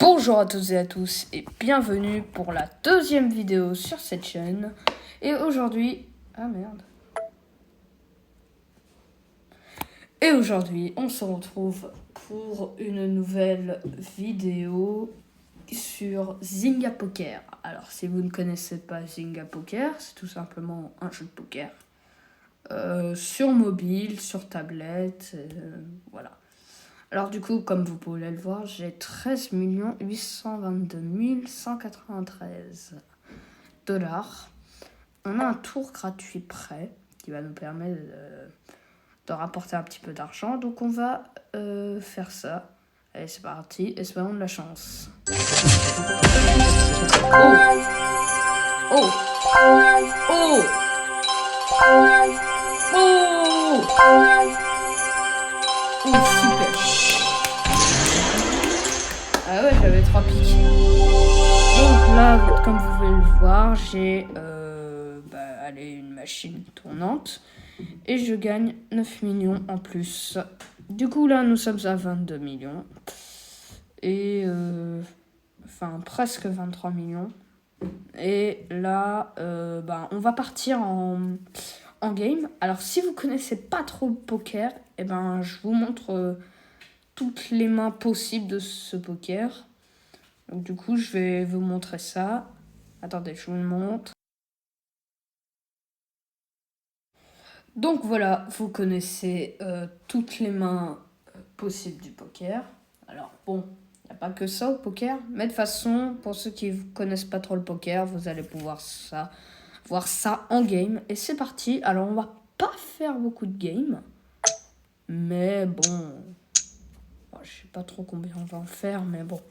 Bonjour à toutes et à tous et bienvenue pour la deuxième vidéo sur cette chaîne. Et aujourd'hui... Ah merde. Et aujourd'hui, on se retrouve pour une nouvelle vidéo sur Zynga Poker. Alors, si vous ne connaissez pas Zynga Poker, c'est tout simplement un jeu de poker. Sur mobile, sur tablette, voilà. Alors du coup, comme vous pouvez le voir, j'ai 13 822 193 $. On a un tour gratuit prêt qui va nous permettre de rapporter un petit peu d'argent. Donc on va faire ça. Allez, c'est parti. Espérons de la chance. Oh! Oh! Oh! Oh! Oh, super! Ah ouais, j'avais 3 piques. Donc là, comme vous pouvez le voir, j'ai une machine tournante. Et je gagne 9 millions en plus. Du coup, là, nous sommes à 22 millions. Et... presque 23 millions. Et là, on va partir en game. Alors, si vous connaissez pas trop le poker, je vous montre... toutes les mains possibles de ce poker. Donc du coup, je vais vous montrer ça. Attendez, je vous le montre. Donc voilà, vous connaissez toutes les mains possibles du poker. Alors bon, il n'y a pas que ça au poker. Mais de toute façon, pour ceux qui ne connaissent pas trop le poker, vous allez pouvoir voir ça en game. Et c'est parti. Alors on va pas faire beaucoup de games. Mais bon... je sais pas trop combien on va en faire, mais bon.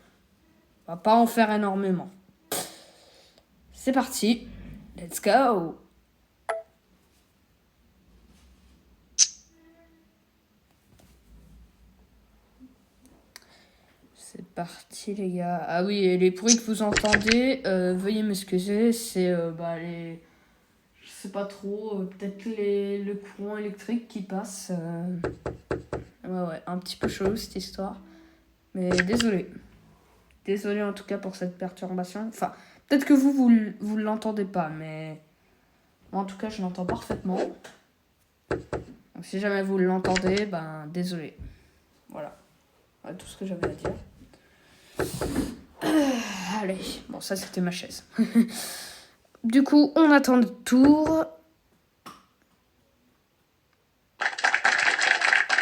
On va pas en faire énormément. C'est parti. Let's go. C'est parti les gars. Ah oui, et les bruits que vous entendez, veuillez m'excuser, c'est les... Je sais pas trop, peut-être le courant électrique qui passe. Ouais, un petit peu chaud cette histoire. Mais désolé. Désolé en tout cas pour cette perturbation. Enfin, peut-être que vous l'entendez pas, mais... Moi, en tout cas, je l'entends parfaitement. Donc si jamais vous l'entendez, désolé. Voilà. Ouais, tout ce que j'avais à dire. Allez, bon ça c'était ma chaise. Du coup, on attend le tour.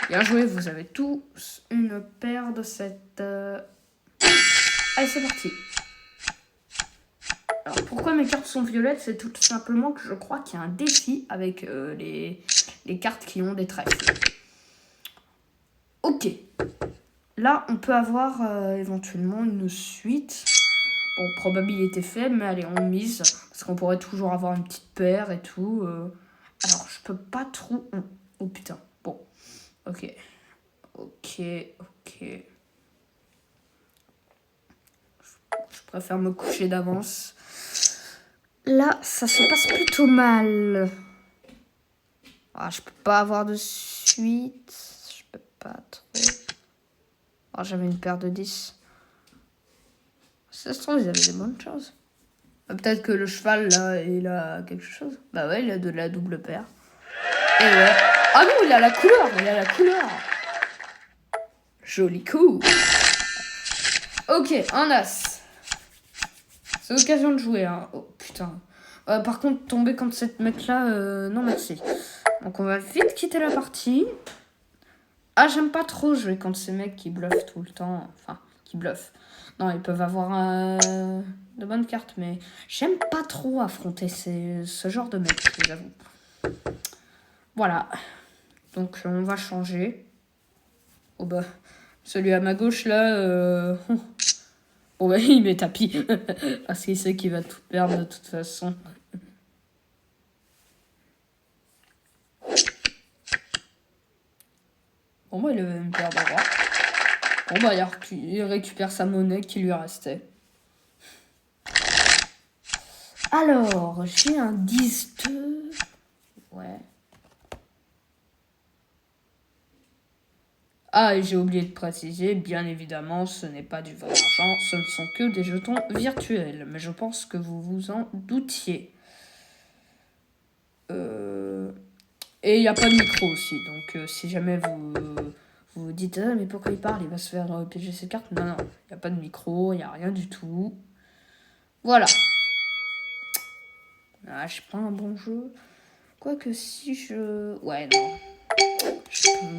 Bien joué, vous avez tous une paire de cette... Allez, c'est parti. Alors, pourquoi mes cartes sont violettes? C'est tout simplement que je crois qu'il y a un défi avec les cartes qui ont des trèfles. Ok. Là, on peut avoir éventuellement une suite. Bon, probabilité faible, mais allez, on mise. Parce qu'on pourrait toujours avoir une petite paire et tout. Alors, je peux pas trop... Oh putain. Bon. Ok. Je préfère me coucher d'avance. Là, ça se passe plutôt mal. Ah, je peux pas avoir de suite. Je peux pas trop. Ah, j'avais une paire de 10. Ça se trouve, ils avaient des bonnes choses. Peut-être que le cheval, là, il a quelque chose. Bah ouais, il a de la double paire. Et ouais. Ah non, il a la couleur. Joli coup. Ok, un as. C'est l'occasion de jouer, hein. Oh, putain. Par contre, tomber contre cette mec-là, non merci. Donc on va vite quitter la partie. Ah, j'aime pas trop jouer contre ces mecs qui bluffent tout le temps. Enfin, qui bluffent. Non, ils peuvent avoir de bonnes cartes, mais j'aime pas trop affronter ce genre de mecs, j'avoue. Voilà. Donc, on va changer. Oh bah, celui à ma gauche, là... Bon bah, il met tapis. Parce qu'il sait qu'il va tout perdre de toute façon. Bon bah, il avait une paire de rois. Bon bah, il récupère sa monnaie qui lui restait. Alors, j'ai un 10-2. Ouais. Ah, et j'ai oublié de préciser, bien évidemment, ce n'est pas du vrai argent, ce ne sont que des jetons virtuels. Mais je pense que vous vous en doutiez. Et il n'y a pas de micro aussi, donc si jamais vous dites « Ah, mais pourquoi il parle? Il va se faire piéger ses cartes ?» Non, non, il n'y a pas de micro, il n'y a rien du tout. Voilà. Ah, je prends un bon jeu. Quoique si je... Ouais, non.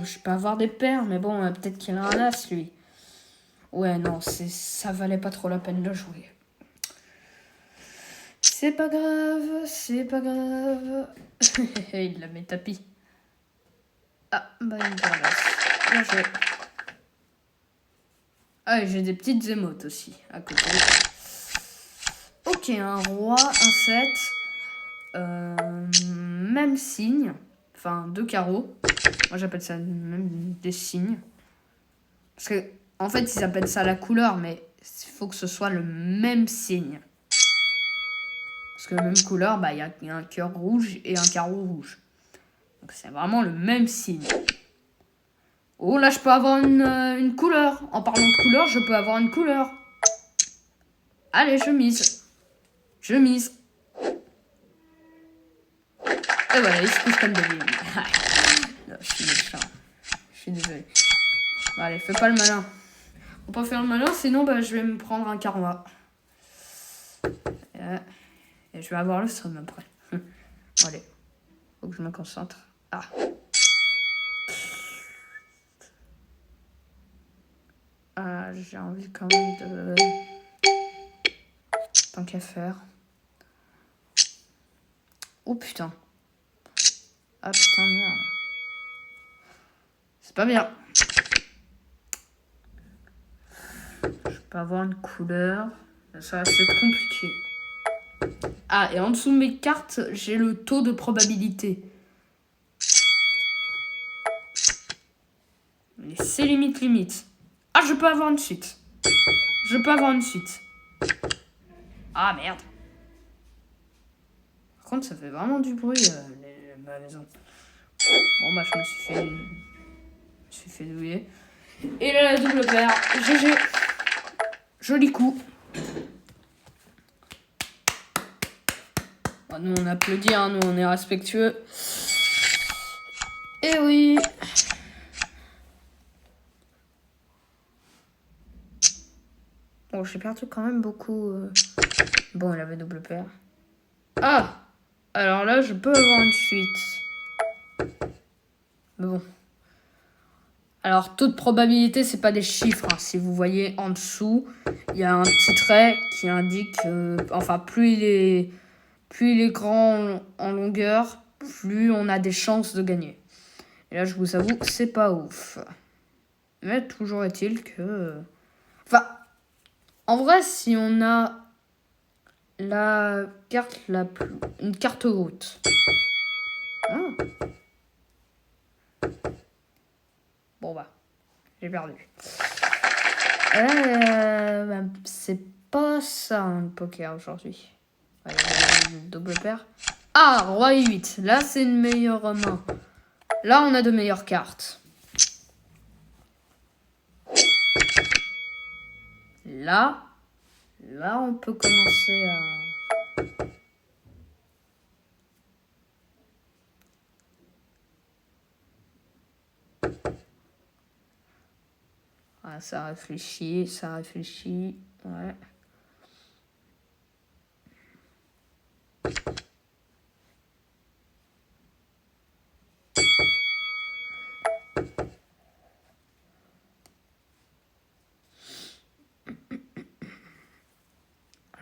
Je peux avoir des paires, mais bon, peut-être qu'il a un as, lui. Ouais, non, ça valait pas trop la peine de jouer. C'est pas grave, c'est pas grave. Il la met tapis. Ah, bah il me ramasse. Bien joué. Ah, et j'ai des petites émotes aussi, à côté. Ok, un roi, un 7. Même signe. Enfin, 2 carreaux. Moi, j'appelle ça même des signes. Parce que, en fait, ils appellent ça la couleur, mais il faut que ce soit le même signe. Parce que la même couleur, bah, il y a un cœur rouge et un carreau rouge. Donc, c'est vraiment le même signe. Oh, là, je peux avoir une couleur. En parlant de couleur, je peux avoir une couleur. Allez, je mise. Je mise. Et voilà, il se couche comme des billes. Non, je suis méchant. Je suis désolé. Bon, allez, fais pas le malin. Faut pas faire le malin, sinon bah, je vais me prendre un karma. Et je vais avoir le somme après. Bon, allez, faut que je me concentre. Ah. J'ai envie quand même de... Tant qu'à faire. Oh putain. Ah putain, merde. C'est pas bien. Je peux avoir une couleur. Ça va être compliqué. Ah, et en dessous de mes cartes, j'ai le taux de probabilité. Mais c'est limite. Ah, je peux avoir une suite. Ah, merde. Par contre, ça fait vraiment du bruit, ma maison. Bon, bah, je me suis fait douiller. Et là, la double paire. GG. Joli coup. Bon, nous, on applaudit, hein, nous, on est respectueux. Et oui. Bon, j'ai perdu quand même beaucoup. Bon, il avait double paire. Ah! Alors là, je peux avoir une suite. Mais bon. Alors, taux de probabilité, c'est pas des chiffres. Hein. Si vous voyez en dessous, il y a un petit trait qui indique... enfin, plus il est grand en longueur, plus on a des chances de gagner. Et là, je vous avoue, c'est pas ouf. Mais toujours est-il que... Enfin, en vrai, si on a la carte une carte haute. Ah. Bon bah, j'ai perdu. Bah, c'est pas ça le poker aujourd'hui. Ouais, une double paire. Ah, roi et 8. Là, c'est une meilleure main. Là, on a de meilleures cartes. Là, on peut commencer à... Ah, ça réfléchit. Ouais.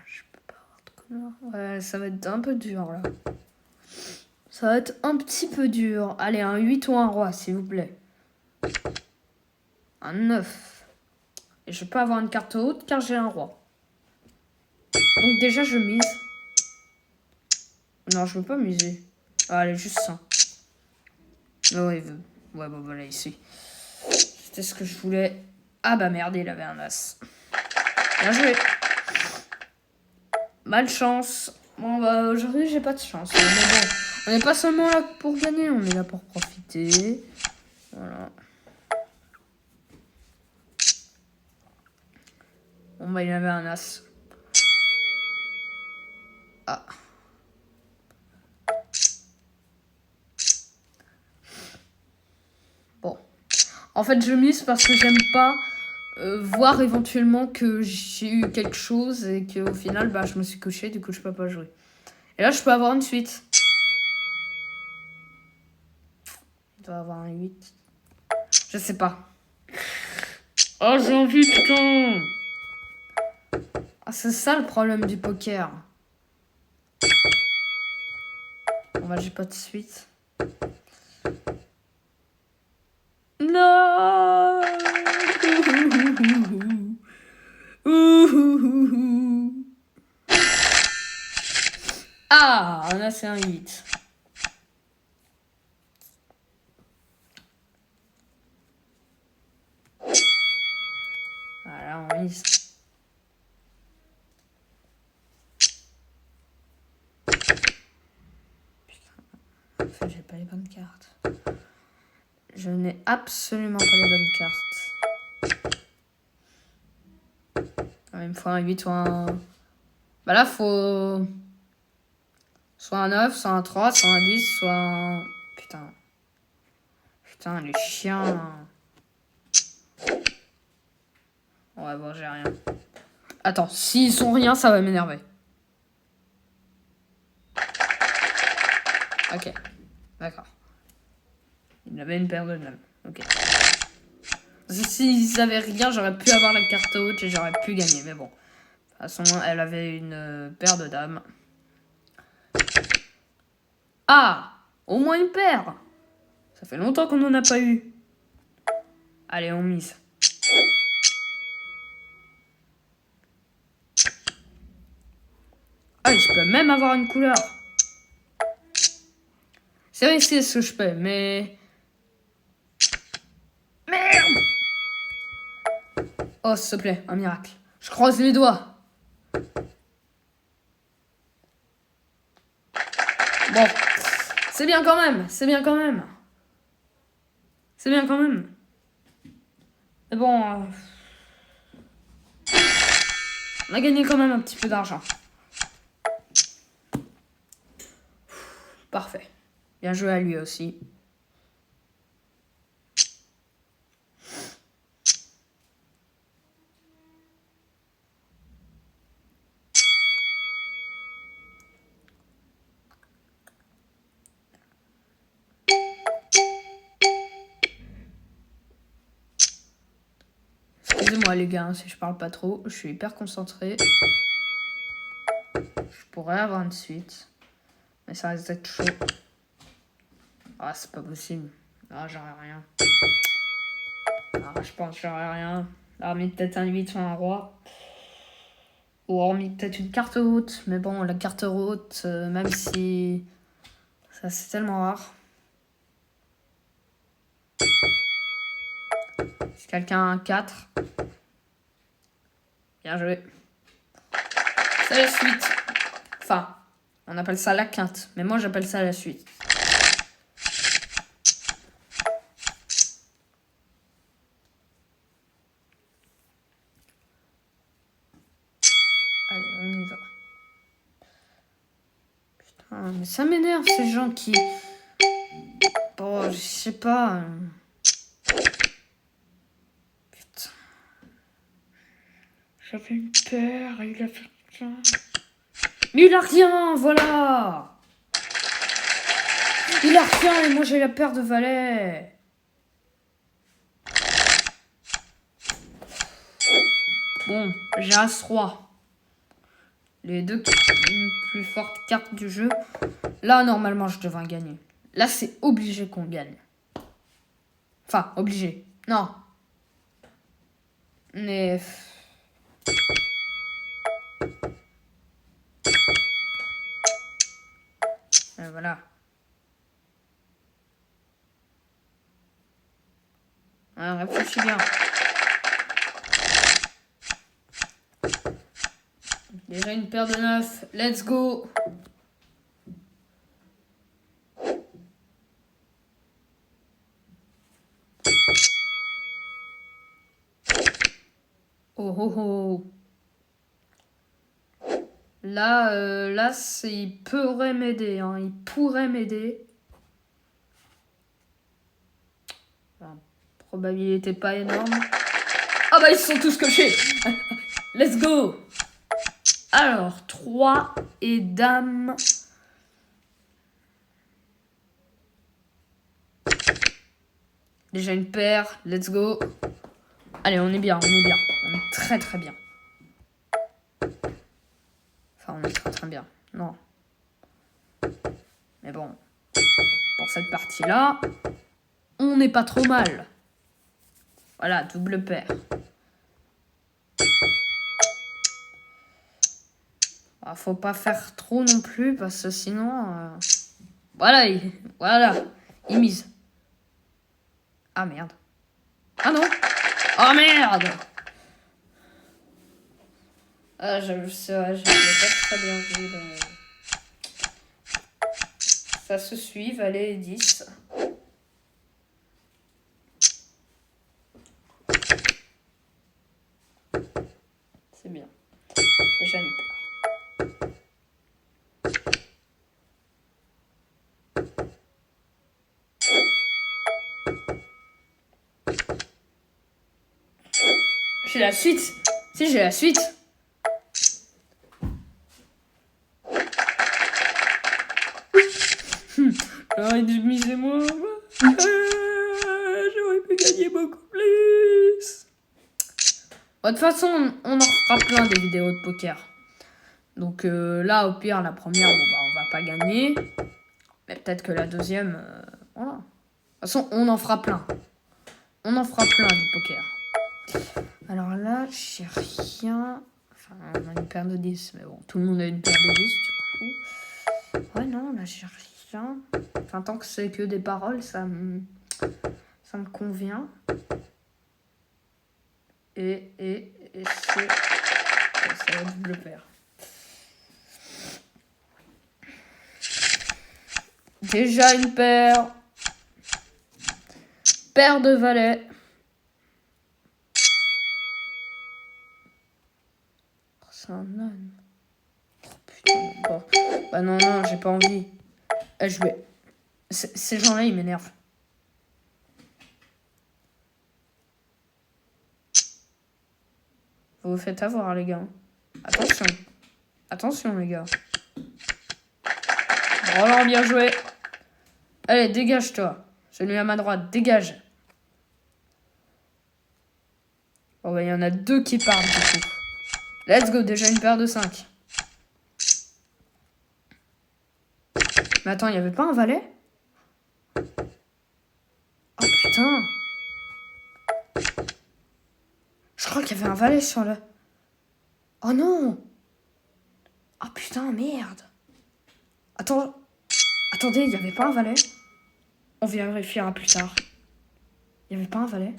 Je peux pas avoir de couleur. Ouais, ça va être un peu dur là. Ça va être un petit peu dur. Allez, un 8 ou un roi, s'il vous plaît. Un 9. Et je peux avoir une carte haute car j'ai un roi. Donc déjà, je mise. Non, je veux pas miser. Ah, allez, juste ça. Oh, il veut. Ouais, bon, voilà, ici. C'était ce que je voulais. Ah bah merde, il avait un as. Bien joué. Malchance. Bon, bah aujourd'hui, j'ai pas de chance. Mais bon, on n'est pas seulement là pour gagner, on est là pour profiter. Voilà. Bon, bah, il avait un as. Ah. Bon. En fait, je mise parce que j'aime pas voir éventuellement que j'ai eu quelque chose et qu'au final, bah, je me suis couché, du coup, je peux pas jouer. Et là, je peux avoir une suite. Il doit avoir un 8. Je sais pas. Oh, j'ai envie, putain. Ah, c'est ça le problème du poker. Bon, bah, j'ai pas de suite. Non. Ah, on a c'est un 8. Voilà, on mise. Putain, j'ai pas les bonnes cartes. Je n'ai absolument pas les bonnes cartes. Il me faut un 8 ou un... Bah là, faut... Soit un 9, soit un 3, soit un 10, soit un... Putain. Putain, les chiens. Ouais, bon, j'ai rien. Attends, s'ils sont rien, ça va m'énerver. Ok. D'accord. Il avait une paire de dames. Ok. S'ils avaient rien, j'aurais pu avoir la carte haute et j'aurais pu gagner. Mais bon. De toute façon, elle avait une paire de dames. Ah! Au moins une paire! Ça fait longtemps qu'on n'en a pas eu. Allez, on mise. Ah, je peux même avoir une couleur. C'est risqué ce que je fais, mais... Merde! Oh, s'il te plaît, un miracle. Je croise les doigts. Bon. C'est bien quand même. C'est bien quand même. C'est bien quand même. Mais bon... On a gagné quand même un petit peu d'argent. Parfait. Bien joué à lui aussi. Excusez-moi les gars, si je parle pas trop, je suis hyper concentré. Je pourrais avoir une suite, mais ça risque d'être chaud. Ah, c'est pas possible. Ah, j'aurais rien. Ah, je pense que j'aurais rien. Hormis peut-être un 8 ou un roi. Ou hormis peut-être une carte haute. Mais bon, la carte haute, même si... Ça, c'est tellement rare. Si quelqu'un a un 4. Bien joué. C'est la suite. Enfin, on appelle ça la quinte. Mais moi, j'appelle ça la suite. Allez, on y va. Putain, mais ça m'énerve ces gens qui... Bon, je sais pas. Putain. J'avais une paire et il a fait ça. Mais il a rien, voilà. Il a rien et moi j'ai la paire de valets. Bon, j'ai As-Roi. Les deux plus fortes cartes du jeu. Là, normalement, je devrais gagner. Là, c'est obligé qu'on gagne. Enfin, obligé. Non. Mais... voilà. Ouais, réfléchis bien. Déjà une paire de 9. Let's go. Oh oh oh. Là, il pourrait m'aider. Hein. Il pourrait m'aider. La probabilité pas énorme. Ah bah, ils se sont tous cochés. Let's go. Alors, 3 et dame. Déjà une paire. Let's go. Allez, on est bien, on est bien. On est très très bien. Enfin, on est très très bien. Non. Mais bon. Pour cette partie-là, on n'est pas trop mal. Voilà, double paire. Ah, faut pas faire trop non plus, parce que sinon... Voilà, il mise. Ah, merde. Ah non. Ah, merde. Ah, j'avoue, c'est vrai, je l'ai pas très bien vu. Ça se suit, valet et 10. C'est bien. Déjà une paire. J'ai la suite. Si, j'ai la suite. J'aurais dû miser moi. J'aurais pu gagner beaucoup plus. Bon, de toute façon, on en fera plein des vidéos de poker. Donc là, au pire, la première, bon, bah, on va pas gagner. Mais peut-être que la deuxième, voilà. De toute façon, on en fera plein. On en fera plein du poker. Alors là, j'ai rien. Enfin, on a une paire de 10, mais bon, tout le monde a une paire de 10, du coup. Ouais, non, là, j'ai rien. Enfin, tant que c'est que des paroles, ça me convient. Et c'est... Ça va double paire. Déjà une paire. Paire de valets. Oh, c'est un âne. Oh, putain. Bon. Bah non, j'ai pas envie. Je vais... Ces gens-là, ils m'énervent. Vous vous faites avoir, les gars. Attention. Attention, les gars. Roland, bien joué. Allez, dégage-toi. Celui à ma droite, dégage. Bon, bah, il y en a 2 qui partent, du coup. Let's go, déjà une paire de 5. Mais attends, il n'y avait pas un valet? Oh, putain. Je crois qu'il y avait un valet sur le... Oh, non. Oh, putain, merde. Attendez, il n'y avait pas un valet? On vérifiera plus tard. Il n'y avait pas un valet?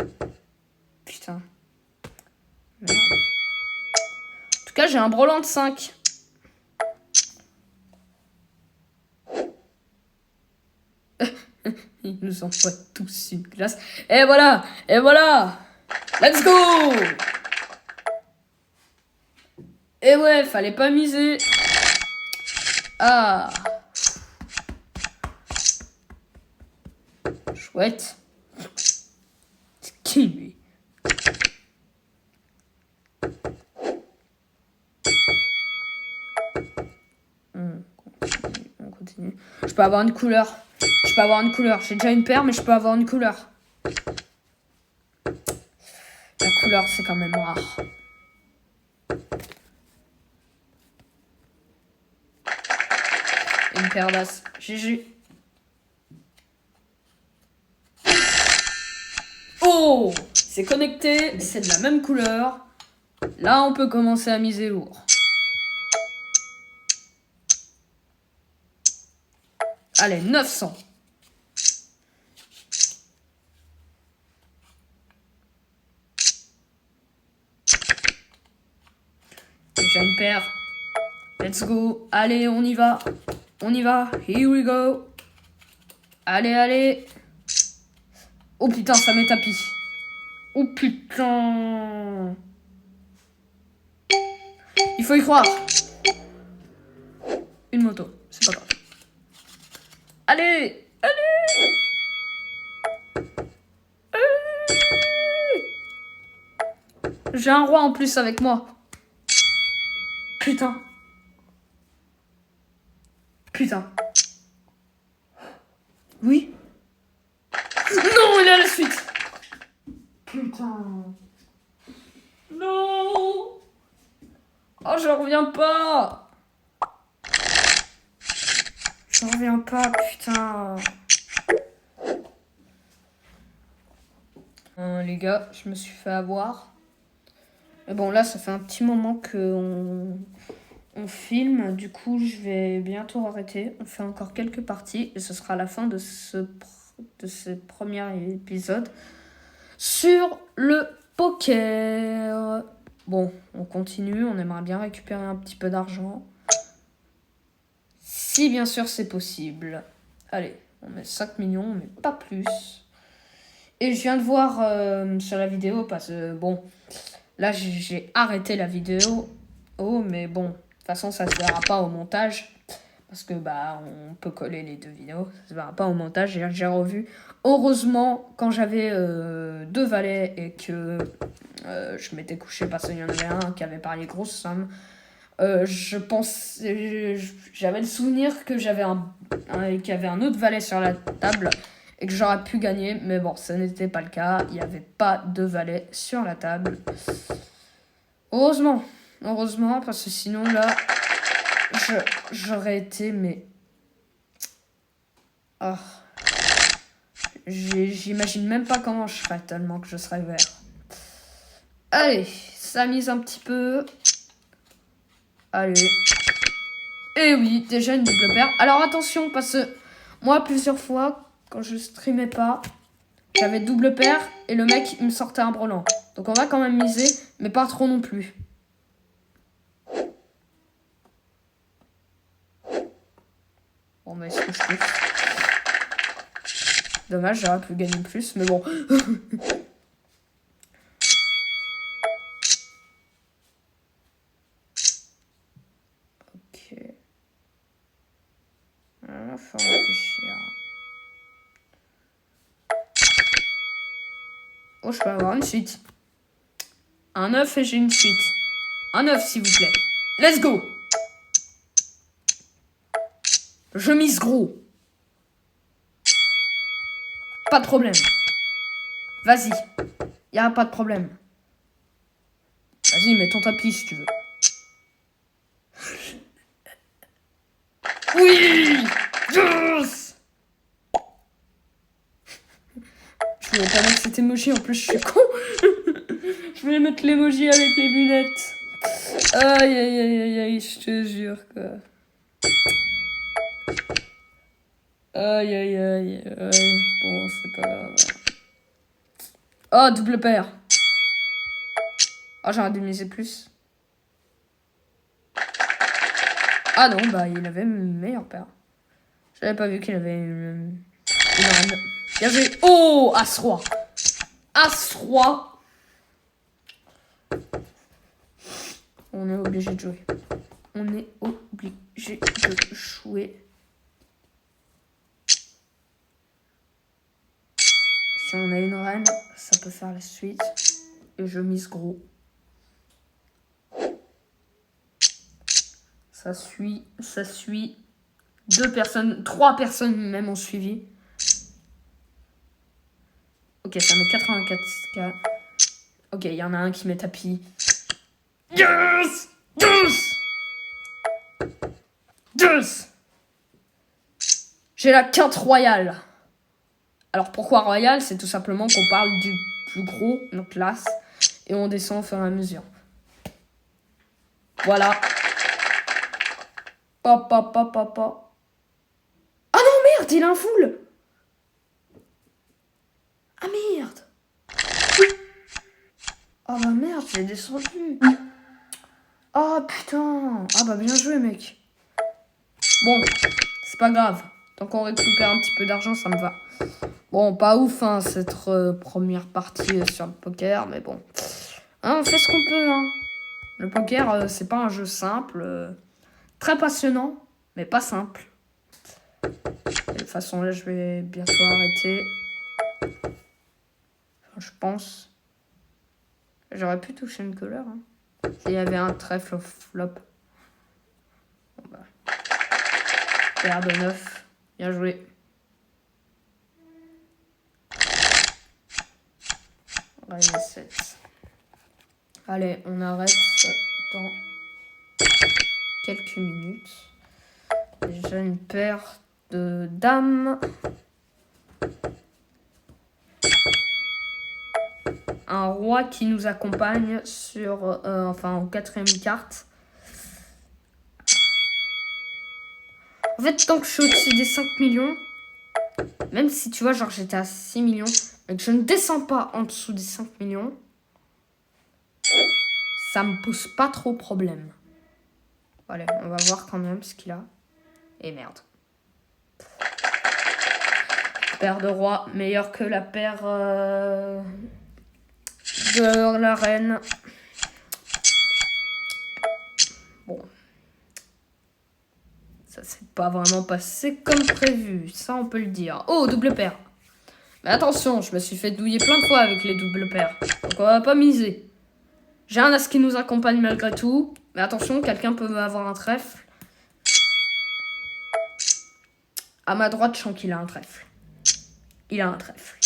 Putain. Merde. En tout cas, j'ai un brelan de 5. Il nous envoie tous une glace. Et voilà. Let's go. Et ouais, fallait pas miser. Ah. Chouette. C'est qui, lui? On continue. Je peux avoir une couleur. J'ai déjà une paire, mais je peux avoir une couleur. La couleur, c'est quand même rare. Une paire d'as. GG. Oh! C'est connecté, c'est de la même couleur. Là, on peut commencer à miser lourd. Allez, 900. Déjà une paire. Let's go. Allez, on y va. Here we go. Allez. Oh putain, ça m'est tapis. Oh putain. Il faut y croire. une moto. C'est pas grave. Allez! Allez! J'ai un roi en plus avec moi. Putain. Putain. Oui? Non, il a la suite. Putain. Non. Oh, je reviens pas. Je reviens pas, putain. Les gars, je me suis fait avoir. Mais bon, là, ça fait un petit moment qu'on filme. Du coup, je vais bientôt arrêter. On fait encore quelques parties. Et ce sera la fin de ce premier épisode sur le poker. Bon, on continue. On aimerait bien récupérer un petit peu d'argent. Si, bien sûr, c'est possible. Allez, on met 5 millions, mais pas plus. Et je viens de voir sur la vidéo, parce que, bon, là, j'ai arrêté la vidéo. Oh, mais bon, de toute façon, ça se verra pas au montage. Parce que, bah, on peut coller les deux vidéos. Ça se verra pas au montage. J'ai revu. Heureusement, quand j'avais 2 valets et que je m'étais couché parce qu'il y en avait un qui avait parlé grosse somme, j'avais le souvenir que qu'il y avait un autre valet sur la table et que j'aurais pu gagner, mais bon, ce n'était pas le cas. Il n'y avait pas de valet sur la table. Heureusement, parce que sinon là, j'aurais été, mais... Oh. J'imagine même pas comment je serais, tellement que je serais vert. Allez, ça mise un petit peu. Allez. Et oui, déjà une double paire. Alors attention, parce que moi, plusieurs fois, quand je streamais pas, j'avais double paire et le mec, il me sortait un brelan. Donc on va quand même miser, mais pas trop non plus. Bon, mais est-ce que je peux... Dommage, j'aurais pu gagner plus, mais bon. Ok. Il faut réfléchir. Oh, je peux avoir une suite. Un 9 et j'ai une suite. Un 9, s'il vous plaît. Let's go! Je mise gros. Pas de problème. Vas-y. Y'a pas de problème. Vas-y, mets ton tapis si tu veux. Oui! Yes! Je voulais pas mettre cet emoji, en plus je suis con. Je voulais mettre l'emoji avec les lunettes. Aïe, aïe, aïe, aïe, aïe, je te jure, quoi. Aïe, aïe, aïe, aïe. Bon, c'est pas grave. Oh, double paire. Oh, j'aurais dû miser plus. Ah non, bah, il avait une meilleure paire. J'avais pas vu qu'il avait une reine. Bien joué. Oh, As-Roi. As-Roi. On est obligé de jouer. On est obligé de jouer. Si on a une reine, ça peut faire la suite. Et je mise gros. Ça suit. 3 personnes même ont suivi. Ok, ça met 84K. Ok, il y en a un qui met tapis. Yes! Yes! Yes! J'ai la quinte royale. Alors pourquoi royale? C'est tout simplement qu'on parle du plus gros, donc l'as, et on descend au fur et à mesure. Voilà. Papa. Ah non, merde, il a un full. Ah merde. Ah bah merde, j'ai descendu. Ah putain. Ah bah bien joué, mec. Bon, c'est pas grave. Tant qu'on récupère un petit peu d'argent, ça me va. Bon, pas ouf, hein, cette première partie sur le poker, mais bon. Hein, on fait ce qu'on peut, hein. Le poker, c'est pas un jeu simple. Très passionnant, mais pas simple. Et de toute façon, là, je vais bientôt arrêter. Enfin, je pense. J'aurais pu toucher une couleur. Hein. S'il y avait un trèfle au flop. Bon, bah. Paire de 9. Bien joué. Ouais, 7. Allez, on arrête dans quelques minutes. Déjà une paire de dames. Un roi qui nous accompagne sur, enfin, en 4e carte. En fait, tant que je suis au-dessus des 5 millions, même si tu vois, genre j'étais à 6 millions, et que je ne descends pas en dessous des 5 millions, ça me pose pas trop problème. Allez, on va voir quand même ce qu'il a. Et merde. Paire de rois, meilleure que la paire de la reine. Bon. Ça s'est pas vraiment passé comme prévu, ça on peut le dire. Oh, double paire. Mais attention, je me suis fait douiller plein de fois avec les doubles paires. Donc on va pas miser. J'ai un as qui nous accompagne malgré tout. Mais attention, quelqu'un peut avoir un trèfle. À ma droite, je sens qu'il a un trèfle. Il a un trèfle.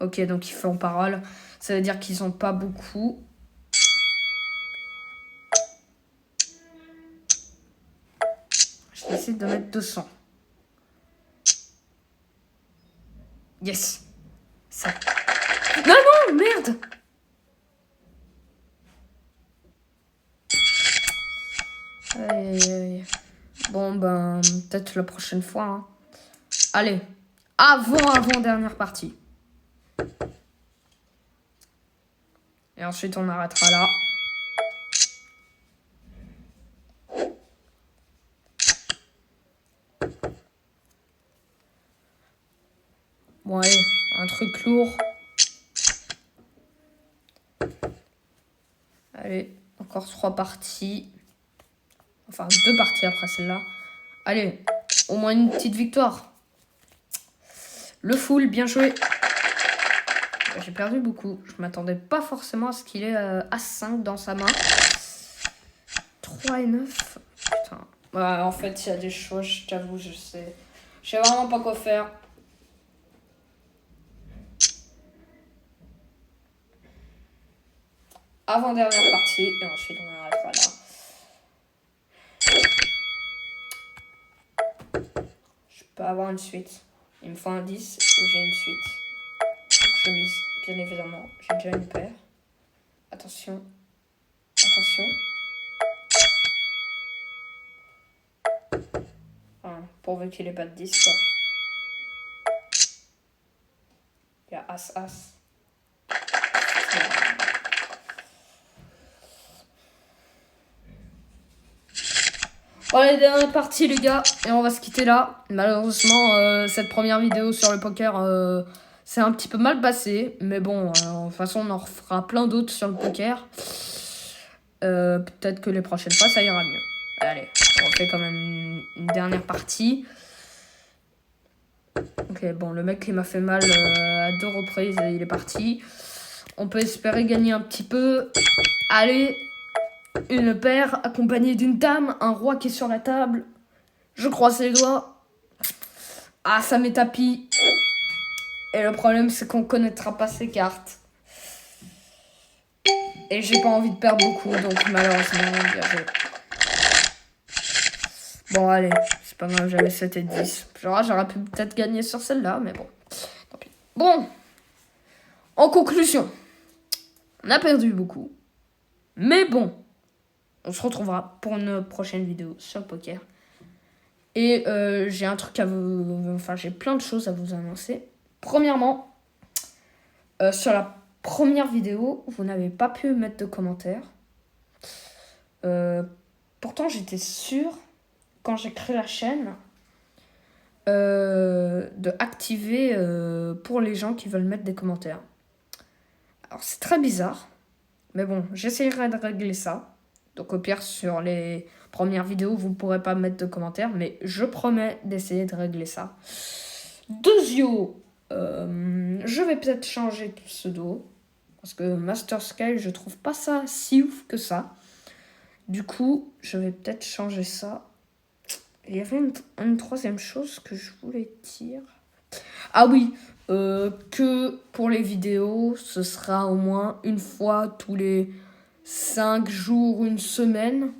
Ok, donc ils font parole. Ça veut dire qu'ils ont pas beaucoup. Je vais essayer de mettre 200. Yes. Ça. Non, non, merde. Aïe, aïe, aïe. Bon, ben, peut-être la prochaine fois. Hein. Allez. Avant-dernière partie. Et ensuite, on arrêtera là. Bon, allez, un truc lourd. Allez, encore 3 parties. Enfin, 2 parties après celle-là. Allez, au moins une petite victoire. Le full, bien joué. J'ai perdu beaucoup. Je m'attendais pas forcément à ce qu'il ait As5 dans sa main. 3 et 9. Putain. Ouais, en fait, il y a des choses, je t'avoue, je sais. Je sais vraiment pas quoi faire. Avant-dernière partie. Et ensuite, on arrêtera là. Je peux avoir une suite. Il me faut un 10 et j'ai une suite. Donc je mise, bien évidemment. J'ai déjà une paire. Attention. Attention. Enfin, pourvu qu'il ait pas de 10, quoi. Il y a As-As. Bon, allez, dernière partie, les gars. Et on va se quitter là. Malheureusement, cette première vidéo sur le poker, c'est un petit peu mal passé. Mais bon, de toute façon, on en refera plein d'autres sur le poker. Peut-être que les prochaines fois, ça ira mieux. Allez, on fait quand même une dernière partie. Ok, bon, le mec, il m'a fait mal à 2 reprises et il est parti. On peut espérer gagner un petit peu. Allez, une paire accompagnée d'une dame, un roi qui est sur la table. Je croise les doigts. Ah, ça m'est tapis. Et le problème, c'est qu'on connaîtra pas ces cartes. Et j'ai pas envie de perdre beaucoup, donc malheureusement, bien joué. Bon, allez, c'est pas grave, j'avais 7 et 10. J'aurais pu peut-être gagner sur celle-là, mais bon. Tant pis. Bon, en conclusion, on a perdu beaucoup. Mais bon, on se retrouvera pour une prochaine vidéo sur le poker. Et j'ai un truc à vous... Enfin, j'ai plein de choses à vous annoncer. Premièrement, sur la première vidéo, vous n'avez pas pu mettre de commentaires. Pourtant, j'étais sûre, quand j'ai créé la chaîne, de activer pour les gens qui veulent mettre des commentaires. Alors, c'est très bizarre. Mais bon, j'essaierai de régler ça. Donc au pire, sur les premières vidéos, vous ne pourrez pas mettre de commentaires, mais je promets d'essayer de régler ça. Deuxio, je vais peut-être changer de pseudo, parce que Master Sky, je trouve pas ça si ouf que ça. Du coup, je vais peut-être changer ça. Il y avait une troisième chose que je voulais dire. Ah oui, que pour les vidéos, ce sera au moins une fois tous les 5 jours, une semaine.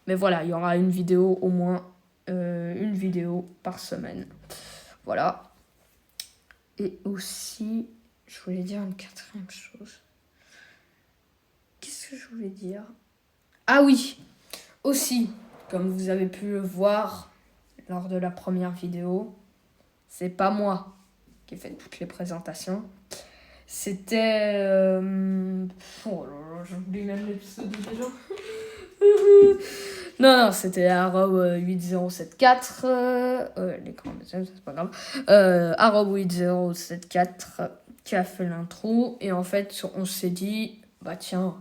Mais voilà, il y aura une vidéo au moins, une vidéo par semaine. Voilà. Et aussi, je voulais dire une quatrième chose. Qu'est-ce que je voulais dire? Ah oui, aussi, comme vous avez pu le voir lors de la première vidéo, c'est pas moi qui ai fait toutes les présentations. C'était... Oh là là, j'oublie même les pseudos déjà. Non, c'était Arrow8074. L'écran deuxième, c'est pas grave. Arrow8074 qui a fait l'intro. Et en fait, on s'est dit, bah tiens,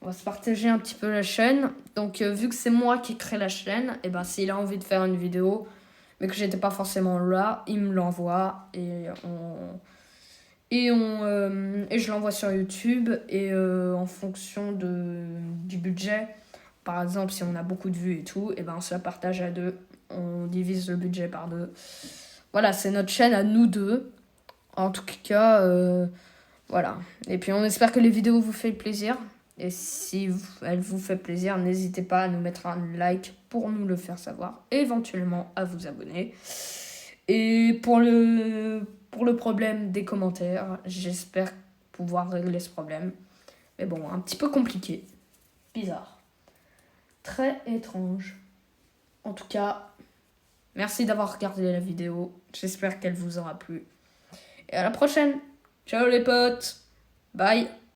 on va se partager un petit peu la chaîne. Donc, vu que c'est moi qui crée la chaîne, et ben s'il a envie de faire une vidéo, mais que j'étais pas forcément là, il me l'envoie et je l'envoie sur YouTube. Et en fonction du budget, par exemple, si on a beaucoup de vues et tout, et ben on se la partage à deux. On divise le budget par deux. Voilà, c'est notre chaîne à nous deux. En tout cas, voilà. Et puis on espère que les vidéos vous font plaisir. Et si elle vous fait plaisir, n'hésitez pas à nous mettre un like pour nous le faire savoir. Et éventuellement à vous abonner. Et pour le problème des commentaires, j'espère pouvoir régler ce problème. Mais bon, un petit peu compliqué. Bizarre. Très étrange. En tout cas, merci d'avoir regardé la vidéo. J'espère qu'elle vous aura plu. Et à la prochaine. Ciao les potes. Bye.